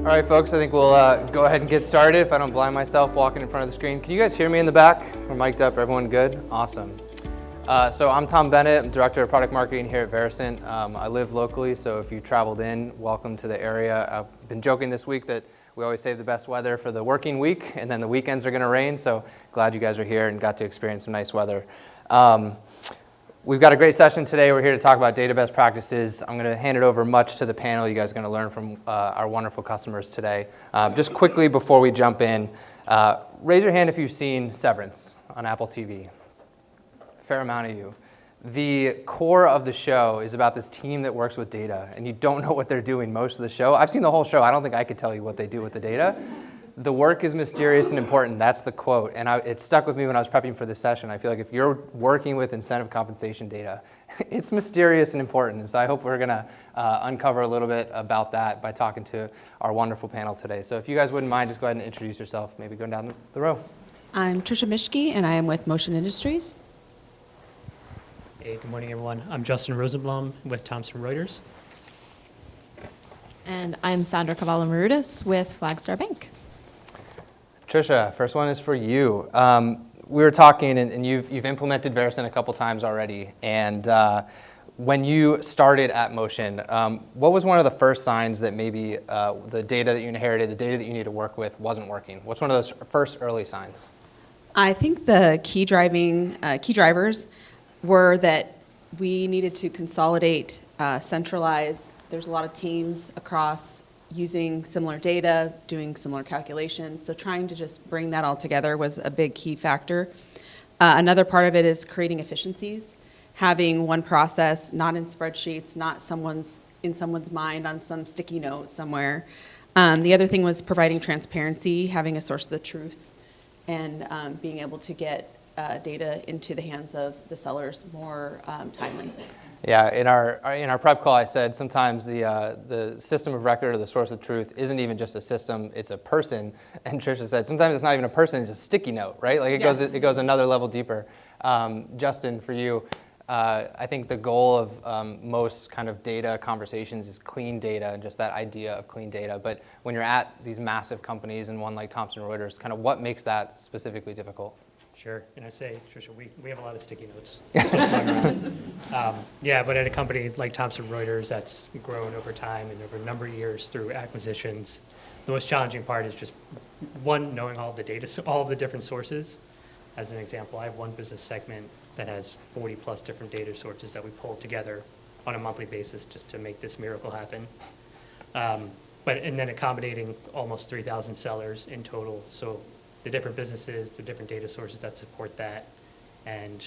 All right, folks, I think we'll go ahead and get started if I don't blind myself walking in front of the screen. Can you guys hear me in the back? We're mic'd up. Everyone good? Awesome. So I'm Tom Bennett. I'm Director of Product Marketing here at Veracent. I live locally, so if you traveled in, welcome to the area. I've been joking this week that we always save the best weather for the working week, and then the weekends are going to rain, so glad you guys are here and got to experience some nice weather. We've got a great session today. We're here to talk about data best practices. I'm going to hand it over much to the panel. You guys are going to learn from our wonderful customers today. Just quickly before we jump in, raise your hand if you've seen Severance on Apple TV. Fair amount of you. The core of the show is about this team that works with data, and you don't know what they're doing most of the show. I've seen the whole show. I don't think I could tell you what they do with the data. The work is mysterious and important. That's the quote. And it stuck with me when I was prepping for this session. I feel like if you're working with incentive compensation data, it's mysterious and important. And so I hope we're going to uncover a little bit about that by talking to our wonderful panel today. So if you guys wouldn't mind, just go ahead and introduce yourself, maybe going down the row. I'm Trisha Mischke, and I am with Motion Industries. Hey, good morning, everyone. I'm Justin Rosenblum with Thomson Reuters. And I'm Sandra Cavallo-Marudis with Flagstar Bank. Trisha, first one is for you. We were talking, and you've implemented Veracent a couple times already. And when you started at Motion, what was one of the first signs that maybe the data that you inherited, the data that you need to work with, wasn't working? What's one of those first early signs? I think the key drivers were that we needed to consolidate, centralize. There's a lot of teams across using similar data, doing similar calculations. So trying to just bring that all together was a big key factor. Another part of it is creating efficiencies, having one process, not in spreadsheets, not in someone's mind on some sticky note somewhere. The other thing was providing transparency, having a source of the truth, and being able to get data into the hands of the sellers more timely. Yeah, in our prep call, I said sometimes the system of record or the source of truth isn't even just a system; it's a person. And Trisha said sometimes it's not even a person; it's a sticky note, right? Like it goes another level deeper. Justin, for you, I think the goal of most kind of data conversations is clean data and just that idea of clean data. But when you're at these massive companies and one like Thomson Reuters, kind of what makes that specifically difficult? Sure, and I'd say, Trisha, we have a lot of sticky notes still flying around. Yeah, but at a company like Thomson Reuters that's grown over time and over a number of years through acquisitions, the most challenging part is just, one, knowing all the data, all of the different sources. As an example, I have one business segment that has 40 plus different data sources that we pull together on a monthly basis just to make this miracle happen. And then accommodating almost 3,000 sellers in total. So the different businesses, the different data sources that support that, and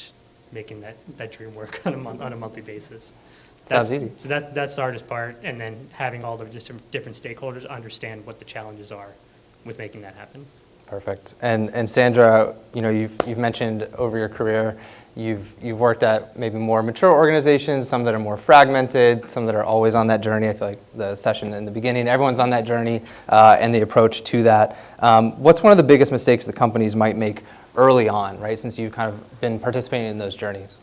making that dream work on a monthly basis. Sounds easy. So that's the hardest part, and then having all the different stakeholders understand what the challenges are with making that happen. Perfect. And Sandra, you've mentioned over your career, you've worked at maybe more mature organizations, some that are more fragmented, some that are always on that journey. I feel like the session in the beginning, everyone's on that journey and the approach to that. What's one of the biggest mistakes that companies might make early on, right, since you've kind of been participating in those journeys?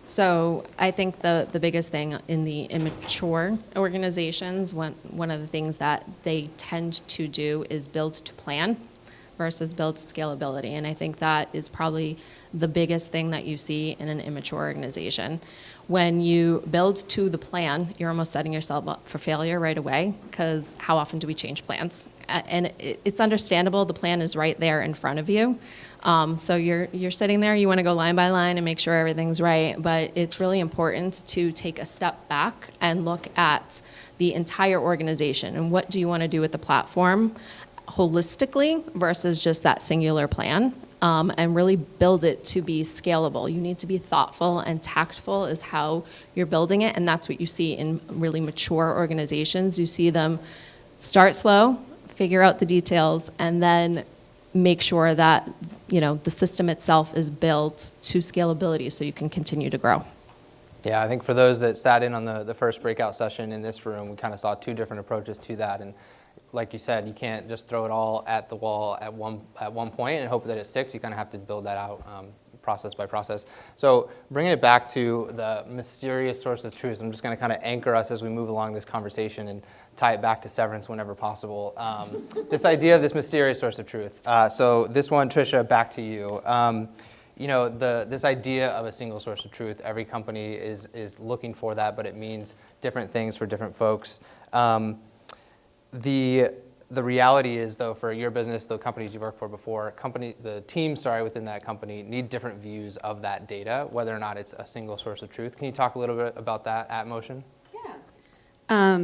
So I think the biggest thing in the immature organizations, one of the things that they tend to do is build to plan versus build scalability. And I think that is probably the biggest thing that you see in an immature organization. When you build to the plan, you're almost setting yourself up for failure right away, because how often do we change plans? And it's understandable, the plan is right there in front of you. So you're sitting there, you want to go line by line and make sure everything's right, but it's really important to take a step back and look at the entire organization and what do you want to do with the platform holistically versus just that singular plan, and really build it to be scalable. You need to be thoughtful and tactful is how you're building it, and that's what you see in really mature organizations. You see them start slow, figure out the details, and then make sure that the system itself is built to scalability so you can continue to grow. Yeah, I think for those that sat in on the first breakout session in this room, we kind of saw two different approaches to that. And like you said, you can't just throw it all at the wall at one point and hope that it sticks. You kind of have to build that out process by process. So bringing it back to the mysterious source of truth, I'm just going to kind of anchor us as we move along this conversation and tie it back to severance whenever possible. This idea of this mysterious source of truth. So this one, Tricia, back to you. This idea of a single source of truth, every company is looking for that, but it means different things for different folks. The reality is, though, for your business, the companies you worked for before, the teams, within that company need different views of that data, whether or not it's a single source of truth. Can you talk a little bit about that at Motion? Yeah.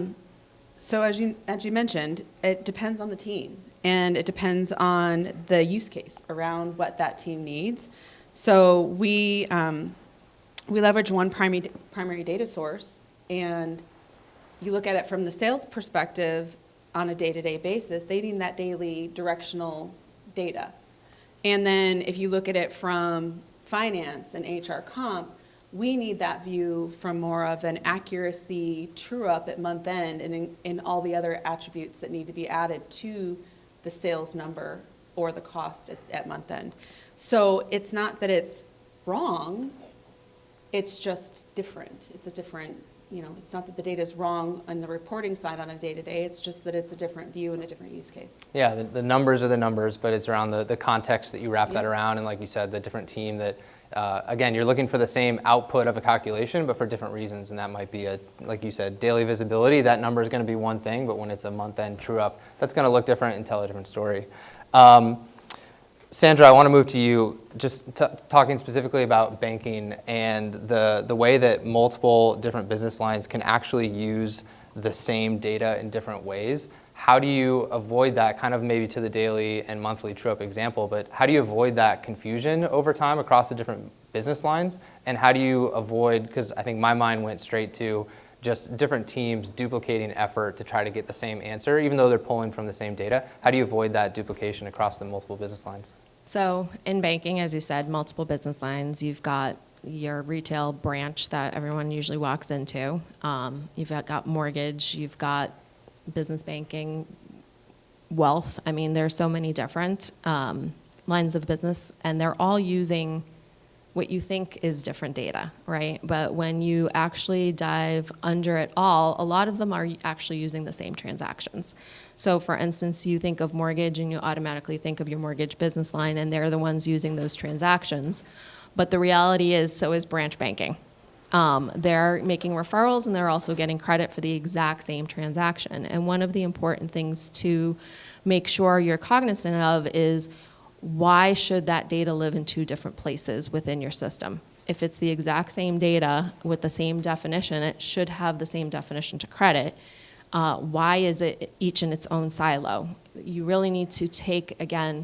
So as you mentioned, it depends on the team, and it depends on the use case around what that team needs. So we leverage one primary data source, and you look at it from the sales perspective. On a day-to-day basis, they need that daily directional data. And then if you look at it from finance and HR comp, we need that view from more of an accuracy true-up at month end and in all the other attributes that need to be added to the sales number or the cost at month end. So it's not that it's wrong, it's just different. It's a different, it's not that the data is wrong on the reporting side on a day-to-day, it's just that it's a different view and a different use case. Yeah, the numbers are the numbers, but it's around the context that you wrap that around, and like you said, the different team that, again, you're looking for the same output of a calculation, but for different reasons, and that might be like you said, daily visibility. That number is going to be one thing, but when it's a month-end true-up, that's going to look different and tell a different story. Sandra, I want to move to you, just talking specifically about banking and the way that multiple different business lines can actually use the same data in different ways. How do you avoid that, kind of maybe to the daily and monthly true-up example, but how do you avoid that confusion over time across the different business lines? And how do you avoid, because I think my mind went straight to just different teams duplicating effort to try to get the same answer, even though they're pulling from the same data. How do you avoid that duplication across the multiple business lines? So in banking, as you said, multiple business lines. You've got your retail branch that everyone usually walks into. You've got mortgage. You've got business banking, wealth. I mean, there's so many different lines of business, and they're all using what you think is different data, right? But when you actually dive under it all, a lot of them are actually using the same transactions. So for instance, you think of mortgage and you automatically think of your mortgage business line, and they're the ones using those transactions. But the reality is, so is branch banking. They're making referrals and they're also getting credit for the exact same transaction. And one of the important things to make sure you're cognizant of is, why should that data live in two different places within your system? If it's the exact same data with the same definition, it should have the same definition to credit. Why is it each in its own silo? You really need to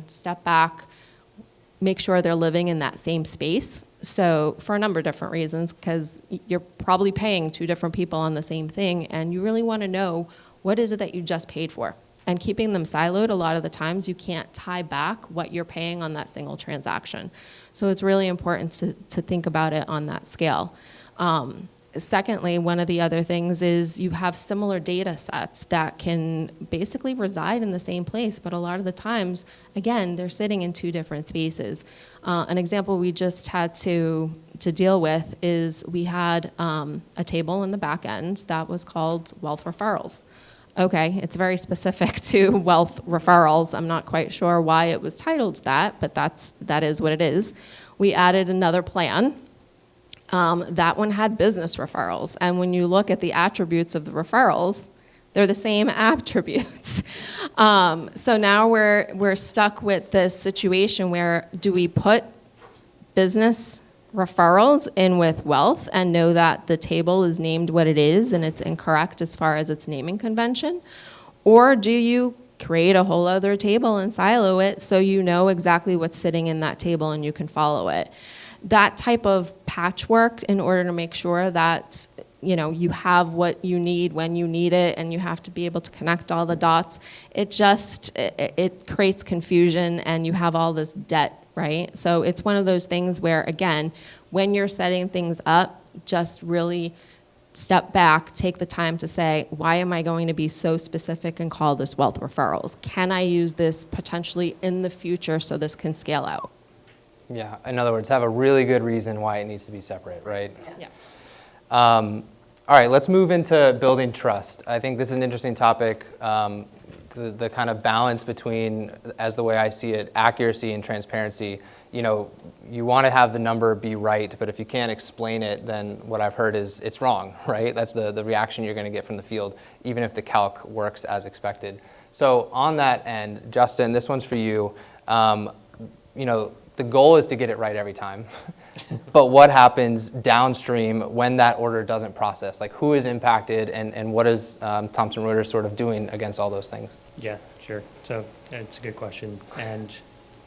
step back, make sure they're living in that same space. So for a number of different reasons, because you're probably paying two different people on the same thing, and you really want to know, what is it that you just paid for? And keeping them siloed, a lot of the times you can't tie back what you're paying on that single transaction. So it's really important to think about it on that scale. Secondly, one of the other things is you have similar data sets that can basically reside in the same place, but a lot of the times, again, they're sitting in two different spaces. An example we just had to deal with is we had a table in the back end that was called wealth referrals. Okay, it's very specific to wealth referrals. I'm not quite sure why it was titled that, but that is what it is. We added another plan. That one had business referrals. And when you look at the attributes of the referrals, they're the same attributes. So now we're stuck with this situation where, do we put business referrals in with wealth and know that the table is named what it is and it's incorrect as far as its naming convention? Or do you create a whole other table and silo it so you know exactly what's sitting in that table and you can follow it? That type of patchwork, in order to make sure that you have what you need when you need it, and you have to be able to connect all the dots, it creates confusion, and you have all this debt, right? So it's one of those things where, again, when you're setting things up, just really step back, take the time to say, why am I going to be so specific and call this wealth referrals? Can I use this potentially in the future so this can scale out? Yeah, in other words, have a really good reason why it needs to be separate, right? Yeah. All right, let's move into building trust. I think this is an interesting topic. The kind of balance between, as the way I see it, accuracy and transparency. You know, you want to have the number be right, but if you can't explain it, then what I've heard is it's wrong, right? That's the reaction you're going to get from the field, even if the calc works as expected. So on that end, Justin, this one's for you. You know, the goal is to get it right every time. But what happens downstream when that order doesn't process? Like, who is impacted, and what is Thomson Reuters sort of doing against all those things? Yeah, sure. So it's a good question. And,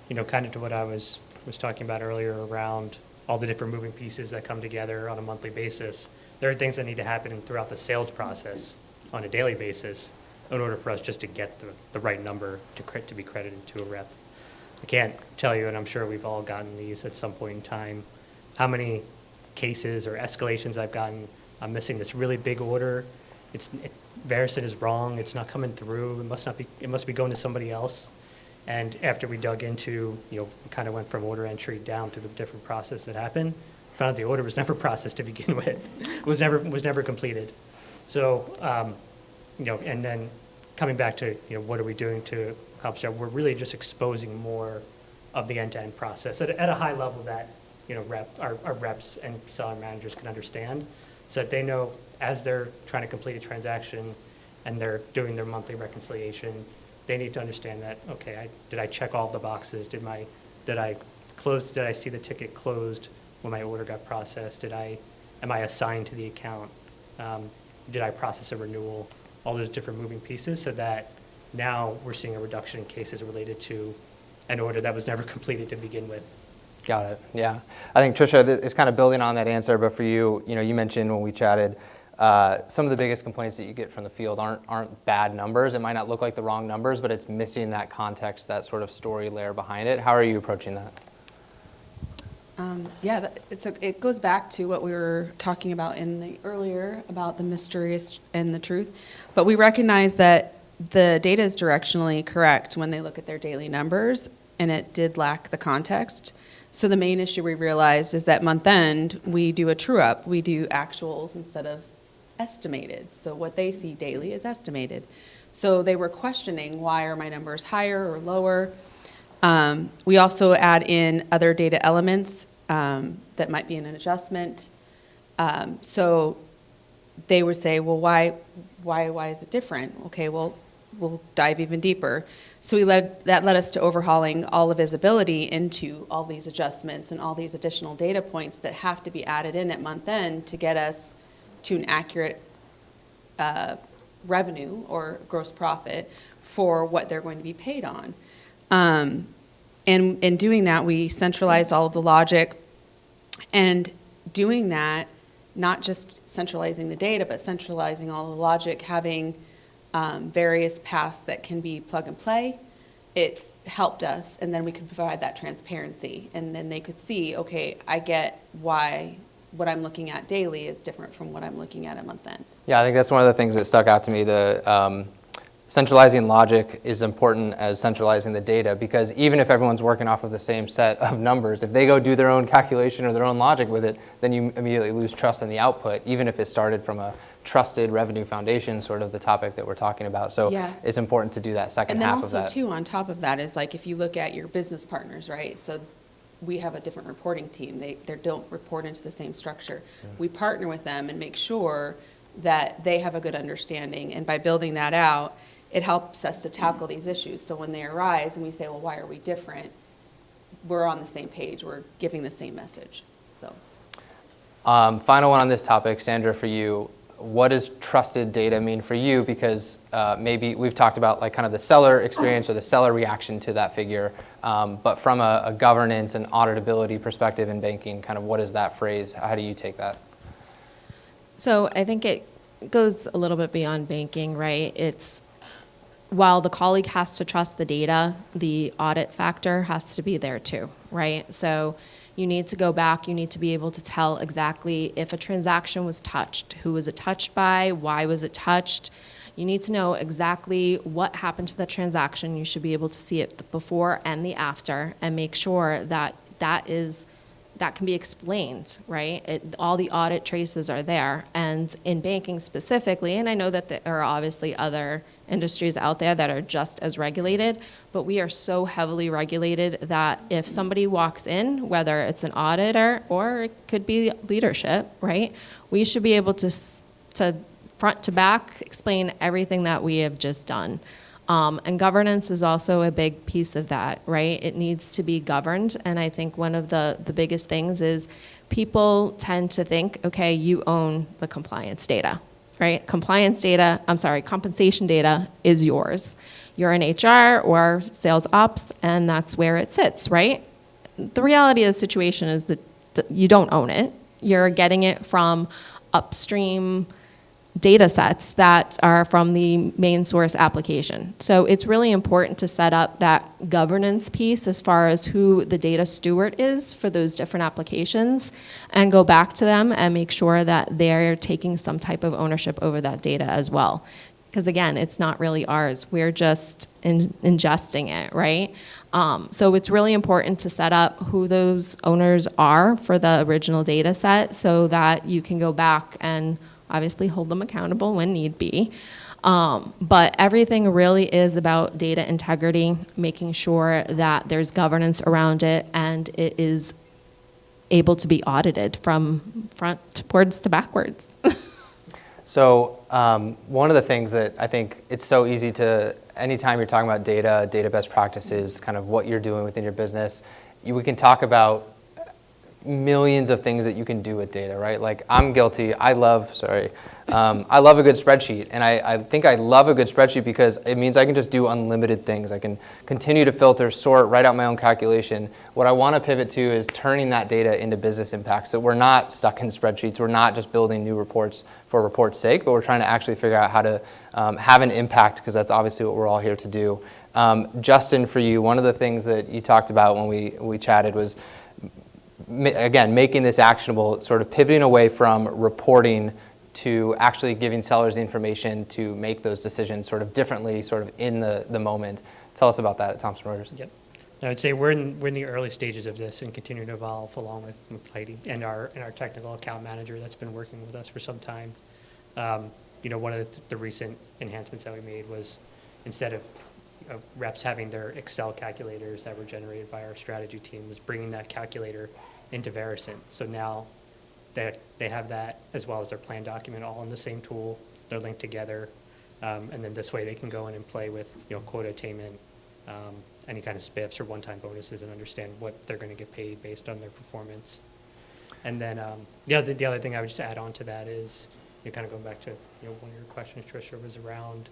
you know, kind of to what I was talking about earlier around all the different moving pieces that come together on a monthly basis, there are things that need to happen throughout the sales process on a daily basis in order for us just to get the right number to be credited to a rep. I can't tell you, and I'm sure we've all gotten these at some point in time, how many cases or escalations I've gotten. I'm missing this really big order. Verison is wrong. It's not coming through. It must be going to somebody else. And after we dug into, you know, kind of went from order entry down to the different process that happened, found out the order was never processed to begin with. It was never completed. So, you know, and then coming back to, you know, what are we doing to accomplish that? We're really just exposing more of the end-to-end process at a high level that, you know, our reps and seller managers can understand, so that they know as they're trying to complete a transaction and they're doing their monthly reconciliation, they need to understand that, okay, did I check all the boxes? Did I see the ticket closed when my order got processed? Am I assigned to the account? Did I process a renewal? All those different moving pieces, so that now we're seeing a reduction in cases related to an order that was never completed to begin with. Got it. Yeah, I think Tricia is kind of building on that answer. But for you, you know, you mentioned when we chatted, some of the biggest complaints that you get from the field aren't bad numbers. It might not look like the wrong numbers, but it's missing that context, that sort of story layer behind it. How are you approaching that? Yeah, it goes back to what we were talking about earlier about the mysterious and the truth. But we recognize that the data is directionally correct when they look at their daily numbers, and it did lack the context. So the main issue we realized is that month end, we do a true up. We do actuals instead of estimated. So what they see daily is estimated. So they were questioning, why are my numbers higher or lower? We also add in other data elements that might be in an adjustment. So they would say, well, why is it different? Okay, well, we'll dive even deeper. So that led us to overhauling all the visibility into all these adjustments and all these additional data points that have to be added in at month end to get us to an accurate revenue or gross profit for what they're going to be paid on. And in doing that, we centralized all of the logic, and doing that, not just centralizing the data, but centralizing all the logic, having various paths that can be plug and play. It helped us, and then we could provide that transparency, and then they could see, okay, I get why what I'm looking at daily is different from what I'm looking at month end. Yeah, I think that's one of the things that stuck out to me. The centralizing logic is important as centralizing the data, because even if everyone's working off of the same set of numbers, if they go do their own calculation or their own logic with it, then you immediately lose trust in the output, even if it started from a trusted revenue foundation, sort of the topic that we're talking about. So Yeah. It's important to do that second half of that. And then also, too, on top of that is, like, if you look at your business partners, right? So we have a different reporting team. They don't report into the same structure. We partner with them and make sure that they have a good understanding. And by building that out, it helps us to tackle these issues. So when they arise and we say, well, why are we different? We're on the same page. We're giving the same message. So. Final one on this topic, Sandra, for you. What does trusted data mean for you? Because maybe we've talked about like kind of the seller experience or the seller reaction to that figure, but from a governance and auditability perspective in banking, kind of what is that phrase? How do you take that? So I think it goes a little bit beyond banking, right? It's while the colleague has to trust the data, the audit factor has to be there too, right? So you need to go back, you need to be able to tell exactly if a transaction was touched, who was it touched by, why was it touched. You need to know exactly what happened to the transaction. You should be able to see it the before and the after, and make sure that that can be explained, right? All the audit traces are there. And in banking specifically, and I know that there are obviously other industries out there that are just as regulated, but we are so heavily regulated that if somebody walks in, whether it's an auditor or it could be leadership, right? We should be able to front to back explain everything that we have just done. And governance is also a big piece of that, right? It needs to be governed, and I think one of the biggest things is people tend to think, okay, you own the compliance data, right? Compensation data is yours. You're in HR or sales ops, and that's where it sits, right? The reality of the situation is that you don't own it. You're getting it from upstream data sets that are from the main source application. So it's really important to set up that governance piece as far as who the data steward is for those different applications, and go back to them and make sure that they're taking some type of ownership over that data as well. Because again, it's not really ours. We're just ingesting it, right? So it's really important to set up who those owners are for the original data set so that you can go back and obviously hold them accountable when need be. But everything really is about data integrity, making sure that there's governance around it and it is able to be audited from frontwards to backwards. So one of the things that I think it's so easy to, anytime you're talking about data best practices, kind of what you're doing within your business, we can talk about millions of things that you can do with data, right? Like I'm guilty. I love a good spreadsheet, and I think I love a good spreadsheet because it means I can just do unlimited things. I can continue to filter, sort, write out my own calculation. What I want to pivot to is turning that data into business impact. So we're not stuck in spreadsheets. We're not just building new reports for report's sake, but we're trying to actually figure out how to have an impact, because that's obviously what we're all here to do. Justin, for you, one of the things that you talked about when we chatted was, again, making this actionable, sort of pivoting away from reporting to actually giving sellers the information to make those decisions sort of differently, sort of in the moment. Tell us about that at Thomson Reuters. Yep. I would say we're in the early stages of this and continue to evolve along with Heidi and our technical account manager that's been working with us for some time. One of the recent enhancements that we made was, instead of reps having their Excel calculators that were generated by our strategy team, was bringing that calculator into Verisant. So now they have that as well as their plan document all in the same tool. They're linked together, and then this way they can go in and play with quota attainment, any kind of spiffs or one-time bonuses, and understand what they're going to get paid based on their performance. And then the other thing I would just add on to that is, kind of going back to one of your questions, Tricia, was around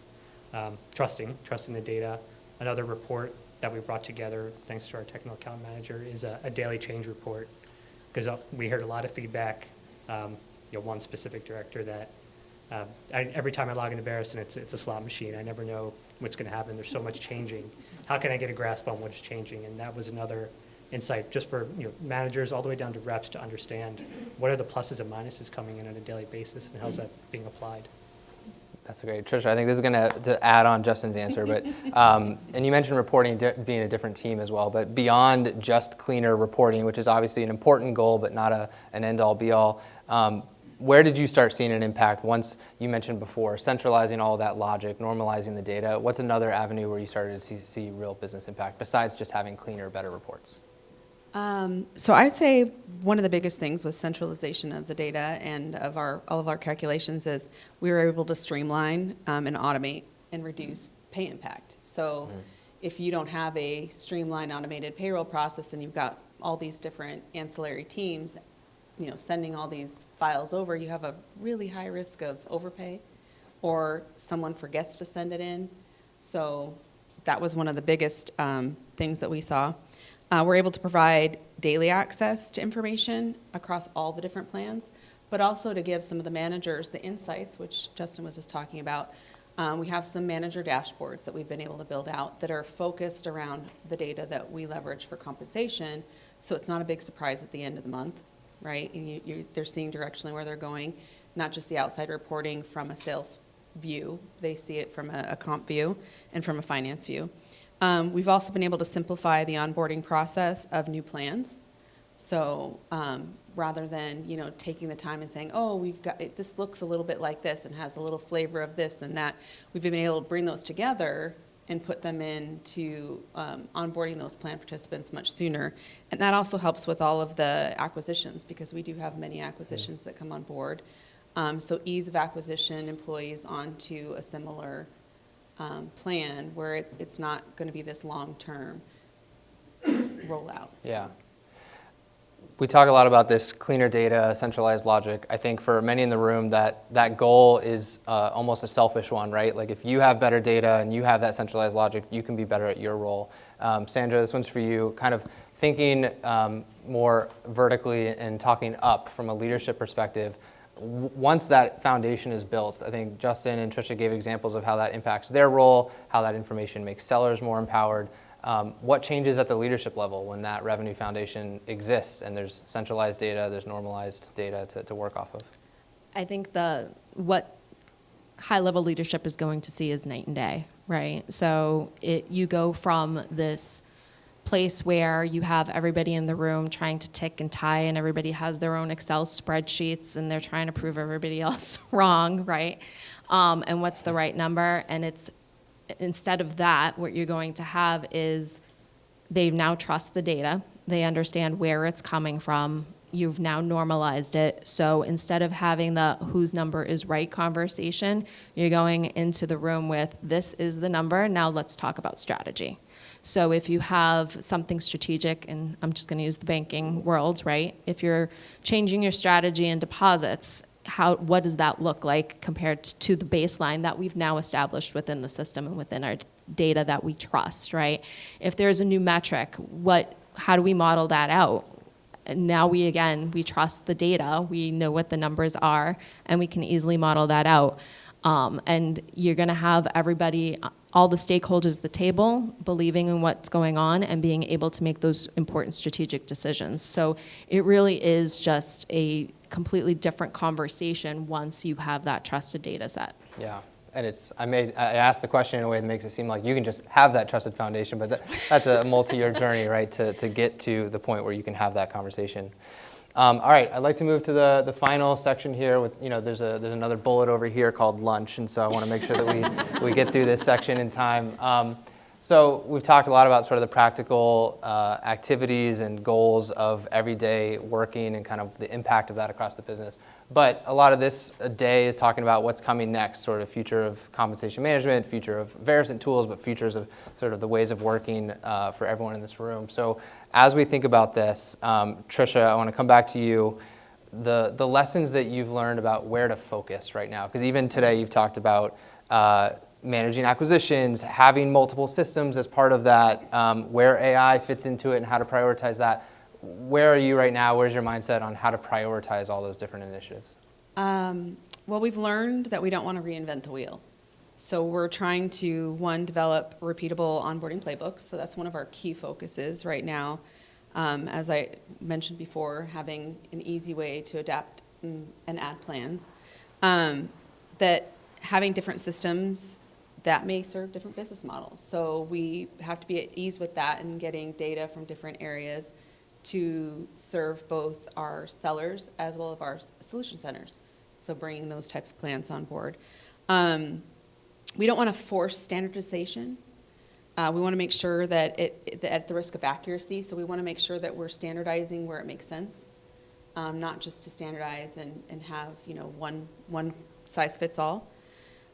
trusting the data. Another report that we brought together, thanks to our technical account manager, is a daily change report. Because we heard a lot of feedback. One specific director that every time I log into Verisant, it's a slot machine. I never know what's going to happen. There's so much changing. How can I get a grasp on what's changing? And that was another insight just for managers all the way down to reps to understand what are the pluses and minuses coming in on a daily basis, and how's that being applied. That's great. Tricia, I think this is going to add on Justin's answer, but and you mentioned reporting being a different team as well, but beyond just cleaner reporting, which is obviously an important goal, but not an end-all, be-all, where did you start seeing an impact once you mentioned before, centralizing all of that logic, normalizing the data? What's another avenue where you started to see real business impact besides just having cleaner, better reports? So I'd say one of the biggest things with centralization of the data and of all of our calculations is we were able to streamline and automate and reduce pay impact. So if you don't have a streamlined automated payroll process and you've got all these different ancillary teams, sending all these files over, you have a really high risk of overpay, or someone forgets to send it in. So that was one of the biggest things that we saw. We're able to provide daily access to information across all the different plans, but also to give some of the managers the insights, which Justin was just talking about. We have some manager dashboards that we've been able to build out that are focused around the data that we leverage for compensation, so it's not a big surprise at the end of the month, right? And they're seeing directionally where they're going, not just the outside reporting from a sales view. They see it from a comp view and from a finance view. We've also been able to simplify the onboarding process of new plans. So rather than, taking the time and saying, oh, this looks a little bit like this and has a little flavor of this and that, we've been able to bring those together and put them into onboarding those plan participants much sooner. And that also helps with all of the acquisitions, because we do have many acquisitions that come on board. So ease of acquisition, employees onto a similar plan where it's not going to be this long-term rollout. Yeah. We talk a lot about this cleaner data, centralized logic. I think for many in the room, that goal is almost a selfish one, right? Like if you have better data and you have that centralized logic, you can be better at your role. Sandra, this one's for you. Kind of thinking more vertically and talking up from a leadership perspective. Once that foundation is built, I think Justin and Tricia gave examples of how that impacts their role, how that information makes sellers more empowered. What changes at the leadership level when that revenue foundation exists and there's centralized data, there's normalized data to work off of? I think what high-level leadership is going to see is night and day, right? So you go from this place where you have everybody in the room trying to tick and tie, and everybody has their own Excel spreadsheets, and they're trying to prove everybody else wrong, right? And what's the right number? And instead of that, what you're going to have is they now trust the data. They understand where it's coming from. You've now normalized it. So instead of having the whose number is right conversation, you're going into the room with this is the number. Now let's talk about strategy. So if you have something strategic, and I'm just going to use the banking world, right? If you're changing your strategy in deposits, what does that look like compared to the baseline that we've now established within the system and within our data that we trust, right? If there's a new metric, how do we model that out? And now we trust the data, we know what the numbers are, and we can easily model that out. And you're going to have everybody, all the stakeholders at the table, believing in what's going on and being able to make those important strategic decisions. So it really is just a completely different conversation once you have that trusted data set. Yeah, and I asked the question in a way that makes it seem like you can just have that trusted foundation, but that's a multi-year journey, right, to get to the point where you can have that conversation. All right, I'd like to move to the final section here. With there's another bullet over here called lunch, and so I want to make sure that we get through this section in time. So we've talked a lot about sort of the practical activities and goals of everyday working and kind of the impact of that across the business. But a lot of this day is talking about what's coming next, sort of future of compensation management, future of Verisant tools, but futures of sort of the ways of working for everyone in this room. So as we think about this, Tricia, I want to come back to you. The lessons that you've learned about where to focus right now, because even today you've talked about managing acquisitions, having multiple systems as part of that, where AI fits into it and how to prioritize that. Where are you right now? Where's your mindset on how to prioritize all those different initiatives? Well, we've learned that we don't want to reinvent the wheel. So we're trying to, one, develop repeatable onboarding playbooks. So that's one of our key focuses right now. As I mentioned before, having an easy way to adapt and add plans. That having different systems that may serve different business models. So we have to be at ease with that and getting data from different areas to serve both our sellers as well as our solution centers. So bringing those types of plans on board. We don't want to force standardization. We want to make sure that at the risk of accuracy, so we want to make sure that we're standardizing where it makes sense, not just to standardize and have one size fits all.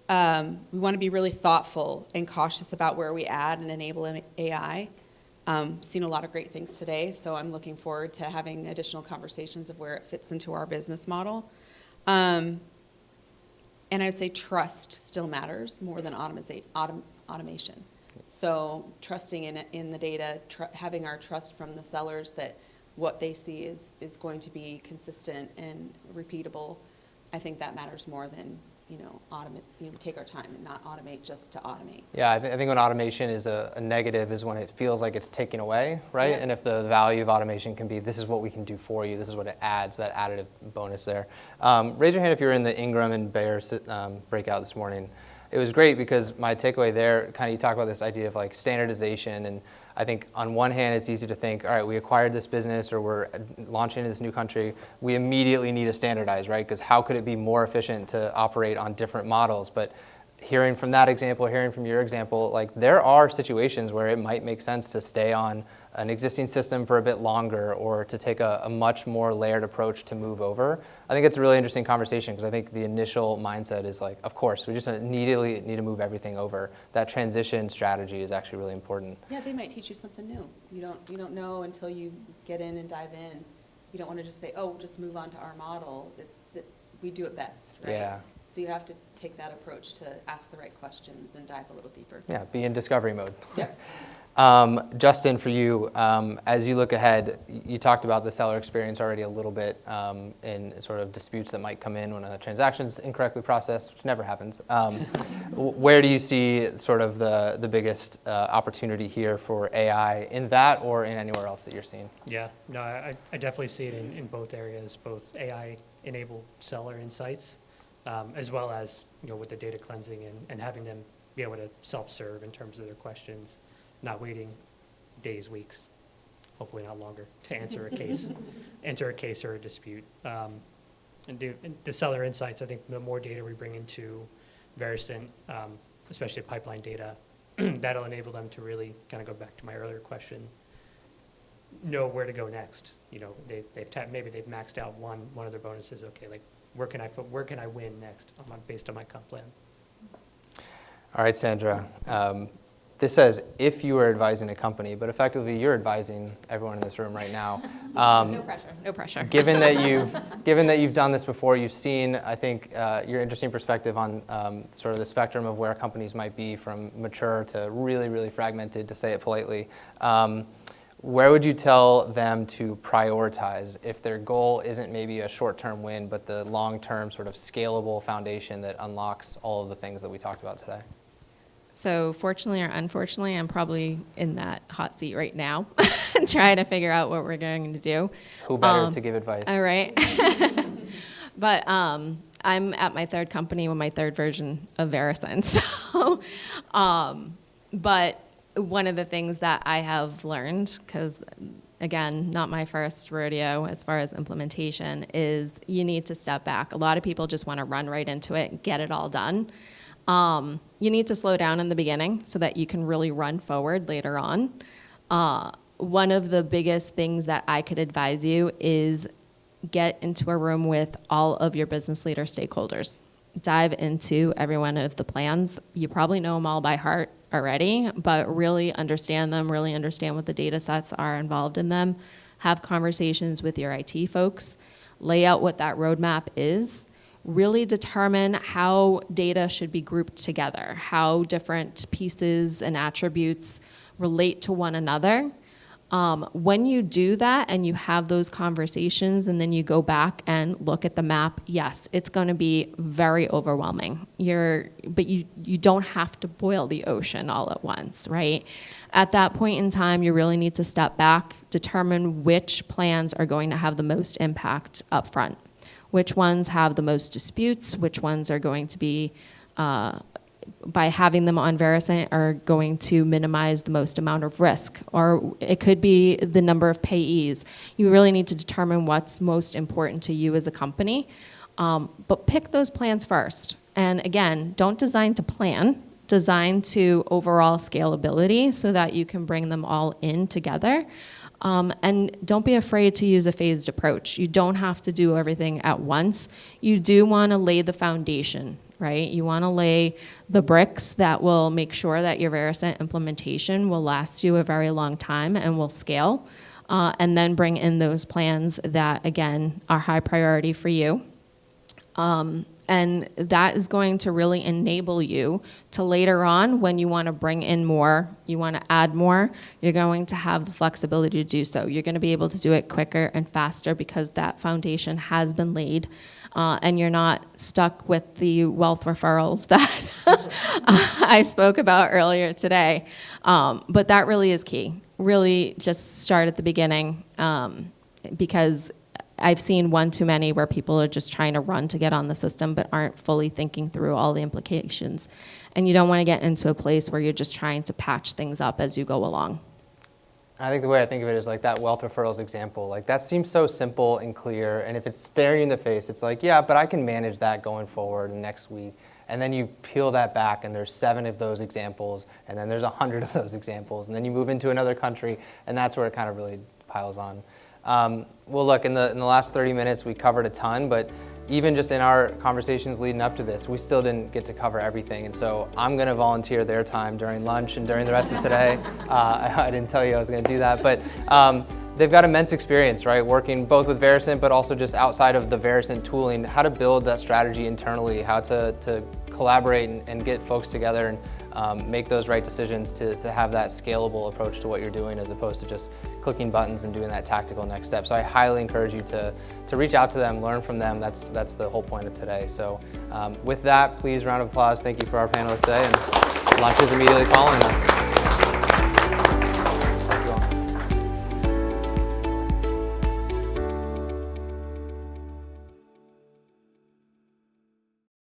We want to be really thoughtful and cautious about where we add and enable AI. Seen a lot of great things today, so I'm looking forward to having additional conversations of where it fits into our business model. And I would say trust still matters more than automation. So trusting in the data, having our trust from the sellers that what they see is going to be consistent and repeatable. I think that matters more than take our time and not automate just to automate. Yeah, I think when automation is a negative is when it feels like it's taken away, right? Yeah. And if the value of automation can be, this is what we can do for you, this is what it adds, that additive bonus there. Raise your hand if you're in the Ingram and Bayer breakout this morning. It was great because my takeaway there, kind of you talk about this idea of like standardization, and I think on one hand, it's easy to think, all right, we acquired this business or we're launching into this new country. We immediately need to standardize, right? Because how could it be more efficient to operate on different models? But hearing from that example, hearing from your example, like there are situations where it might make sense to stay on an existing system for a bit longer or to take a much more layered approach to move over. I think it's a really interesting conversation because I think the initial mindset is like, of course, we just immediately need to move everything over. That transition strategy is actually really important. Yeah, they might teach you something new. You don't know until you get in and dive in. You don't want to just say, oh, just move on to our model. That we do it best, right? Yeah. So you have to take that approach to ask the right questions and dive a little deeper. Yeah, be in discovery mode. Yeah. Justin, for you, as you look ahead, you talked about the seller experience already a little bit in sort of disputes that might come in when a transaction is incorrectly processed, which never happens. Where do you see sort of the biggest opportunity here for AI in that or in anywhere else that you're seeing? Yeah, no, I definitely see it in both areas, both AI-enabled seller insights, as well as with the data cleansing and having them be able to self-serve in terms of their questions, not waiting days, weeks, hopefully not longer, to answer a case or a dispute. And the seller insights, I think the more data we bring into Verisant, especially pipeline data, that'll enable them to really kind of go back to my earlier question, know where to go next. Maybe they've maxed out one of their bonuses. Okay, like where can I win next based on my comp plan? All right, Sandra. This says if you were advising a company, but effectively you're advising everyone in this room right now. No pressure, no pressure. Given that you've done this before, you've seen, I think, your interesting perspective on sort of the spectrum of where companies might be from mature to really, really fragmented, to say it politely. Where would you tell them to prioritize if their goal isn't maybe a short-term win, but the long-term sort of scalable foundation that unlocks all of the things that we talked about today? So fortunately or unfortunately, I'm probably in that hot seat right now, trying to figure out what we're going to do. Who better to give advice? All right. But I'm at my third company with my third version of Verisant. So, but one of the things that I have learned, because again, not my first rodeo as far as implementation, is you need to step back. A lot of people just want to run right into it and get it all done. You need to slow down in the beginning so that you can really run forward later on. One of the biggest things that I could advise you is get into a room with all of your business leader stakeholders. Dive into every one of the plans. You probably know them all by heart already, but really understand them, really understand what the data sets are involved in them. Have conversations with your IT folks. Lay out what that roadmap is. Really determine how data should be grouped together, how different pieces and attributes relate to one another. When you do that and you have those conversations and then you go back and look at the map, yes, it's going to be very overwhelming. But you don't have to boil the ocean all at once, right? At that point in time, you really need to step back, determine which plans are going to have the most impact up front. Which ones have the most disputes, which ones are going to be, by having them on Verisant, are going to minimize the most amount of risk. Or it could be the number of payees. You really need to determine what's most important to you as a company. But pick those plans first. And again, don't design to plan. Design to overall scalability so that you can bring them all in together. And don't be afraid to use a phased approach. You don't have to do everything at once. You do want to lay the foundation, right? You want to lay the bricks that will make sure that your Verisant implementation will last you a very long time and will scale. And then bring in those plans that, again, are high priority for you. And that is going to really enable you to later on, when you want to bring in more, you want to add more, you're going to have the flexibility to do so. You're going to be able to do it quicker and faster because that foundation has been laid. And you're not stuck with the wealth referrals that I spoke about earlier today. But that really is key. Really just start at the beginning because I've seen one too many where people are just trying to run to get on the system but aren't fully thinking through all the implications. And you don't want to get into a place where you're just trying to patch things up as you go along. I think the way I think of it is like that wealth referrals example. Like that seems so simple and clear, and if it's staring you in the face, it's like, yeah, but I can manage that going forward next week. And then you peel that back, and there's 7 of those examples, and then there's 100 of those examples, and then you move into another country, and that's where it kind of really piles on. Well, look, in the last 30 minutes, we covered a ton, but even just in our conversations leading up to this, we still didn't get to cover everything. And so I'm going to volunteer their time during lunch and during the rest of today. I didn't tell you I was going to do that, but they've got immense experience, right? Working both with Veracent, but also just outside of the Veracent tooling, how to build that strategy internally, how to collaborate and get folks together and make those right decisions to have that scalable approach to what you're doing, as opposed to just clicking buttons and doing that tactical next step. So I highly encourage you to reach out to them, learn from them. That's the whole point of today. So with that, please, round of applause. Thank you for our panelists today, and lunch is immediately following us.